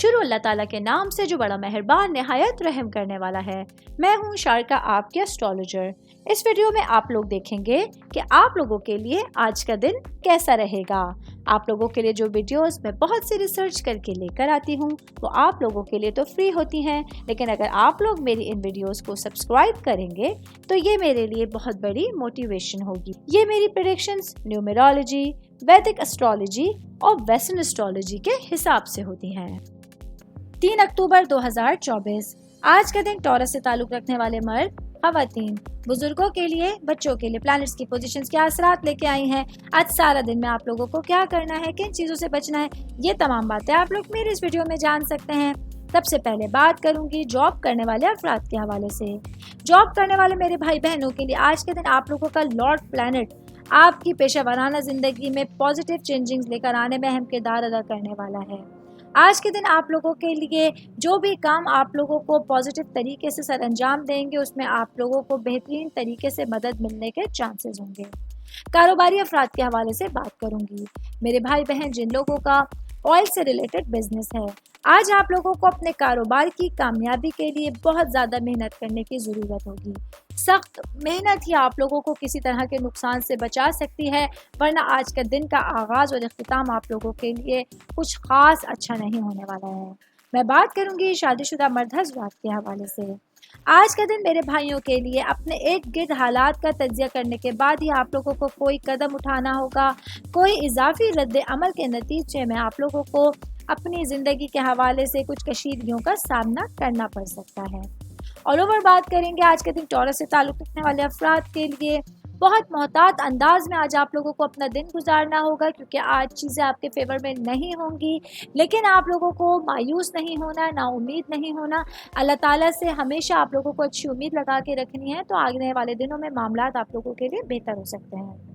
शुरू अल्लाह ताला के नाम से जो बड़ा मेहरबान निहायत रहम करने वाला है। मैं हूँ शारका, आपके एस्ट्रोलॉजर। इस वीडियो में आप लोग देखेंगे कि आप लोगों के लिए आज का दिन कैसा रहेगा। आप लोगों के लिए जो वीडियोस मैं बहुत सी रिसर्च करके लेकर आती हूँ वो आप लोगों के लिए तो फ्री होती हैं, लेकिन अगर आप लोग मेरी इन वीडियोस को सब्सक्राइब करेंगे तो ये मेरे लिए बहुत बड़ी मोटिवेशन होगी। ये मेरी प्रेडिक्शंस न्यूमेरोलॉजी, वैदिक एस्ट्रोलॉजी और वेस्टर्न एस्ट्रोलॉजी के हिसाब से होती हैं। 3 अक्टूबर 2024 आज का दिन टॉरस से ताल्लुक रखने वाले मर्द, खवातीन, बुजुर्गों के लिए, बच्चों के लिए प्लैनेट्स की पोजीशंस के असरात लेके आई हैं। आज सारा दिन में आप लोगों को क्या करना है, किन चीज़ों से बचना है, ये तमाम बातें आप लोग मेरे इस वीडियो में जान सकते हैं। सबसे पहले बात करूंगी जॉब करने वाले अफराद के हवाले से। जॉब करने वाले मेरे भाई बहनों के लिए आज के दिन आप लोगों का लॉर्ड प्लैनेट आपकी पेशा वाराना जिंदगी में पॉजिटिव चेंजिंग्स लेकर आने में अहम किरदार अदा करने वाला है। आज के दिन आप लोगों के लिए जो भी काम आप लोगों को पॉजिटिव तरीके से सर अंजाम देंगे उसमें आप लोगों को बेहतरीन तरीके से मदद मिलने के चांसेस होंगे। कारोबारी अफराद के हवाले से बात करूंगी। मेरे भाई बहन जिन लोगों का ऑयल से रिलेटेड बिजनेस है, आज आप लोगों को अपने कारोबार की कामयाबी के लिए बहुत ज़्यादा मेहनत करने की ज़रूरत होगी। सख्त मेहनत ही आप लोगों को किसी तरह के नुकसान से बचा सकती है, वरना आज का दिन का आगाज़ और इख्तिताम आप लोगों के लिए कुछ ख़ास अच्छा नहीं होने वाला है। मैं बात करूंगी शादीशुदा मर्द हज़रात के हवाले से। आज का दिन मेरे भाइयों के लिए अपने इर्द गिर्द हालात का तज्जिया करने के बाद ही आप लोगों को कोई कदम उठाना होगा। कोई इजाफी रद्द अमल के नतीजे में आप लोगों को अपनी ज़िंदगी के हवाले से कुछ कशीदगियों का सामना करना पड़ सकता है। ऑल ओवर बात करेंगे आज के दिन टॉरस से ताल्लुक़ रखने वाले अफराद के लिए बहुत मोहतात अंदाज में आज आप लोगों को अपना दिन गुजारना होगा, क्योंकि आज चीज़ें आपके फेवर में नहीं होंगी। लेकिन आप लोगों को मायूस नहीं होना, ना उम्मीद नहीं होना। अल्लाह ताला से हमेशा आप लोगों को अच्छी उम्मीद लगा के रखनी है, तो आने वाले दिनों में मामलात आप लोगों के लिए बेहतर हो सकते हैं।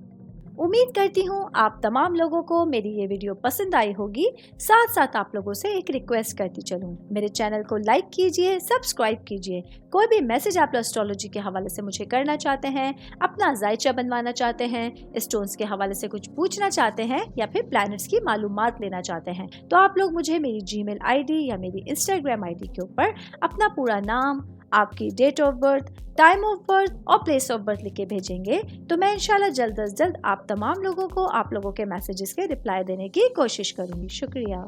उम्मीद करती हूँ आप तमाम लोगों को मेरी ये वीडियो पसंद आई होगी। साथ साथ आप लोगों से एक रिक्वेस्ट करती चलूँ, मेरे चैनल को लाइक कीजिए, सब्सक्राइब कीजिए। कोई भी मैसेज आप एस्ट्रोलॉजी के हवाले से मुझे करना चाहते हैं, अपना जायचा बनवाना चाहते हैं, स्टोन्स के हवाले से कुछ पूछना चाहते हैं या फिर प्लैनेट्स की मालूमात लेना चाहते हैं, तो आप लोग मुझे मेरी जीमेल आईडी या मेरी इंस्टाग्राम आईडी के ऊपर अपना पूरा नाम, आपकी date of birth, time of birth और प्लेस ऑफ बर्थ लिख के भेजेंगे, तो मैं इंशाल्लाह जल्द अज जल्द आप तमाम लोगों को आप लोगों के मैसेजेस के रिप्लाई देने की कोशिश करूँगी। शुक्रिया।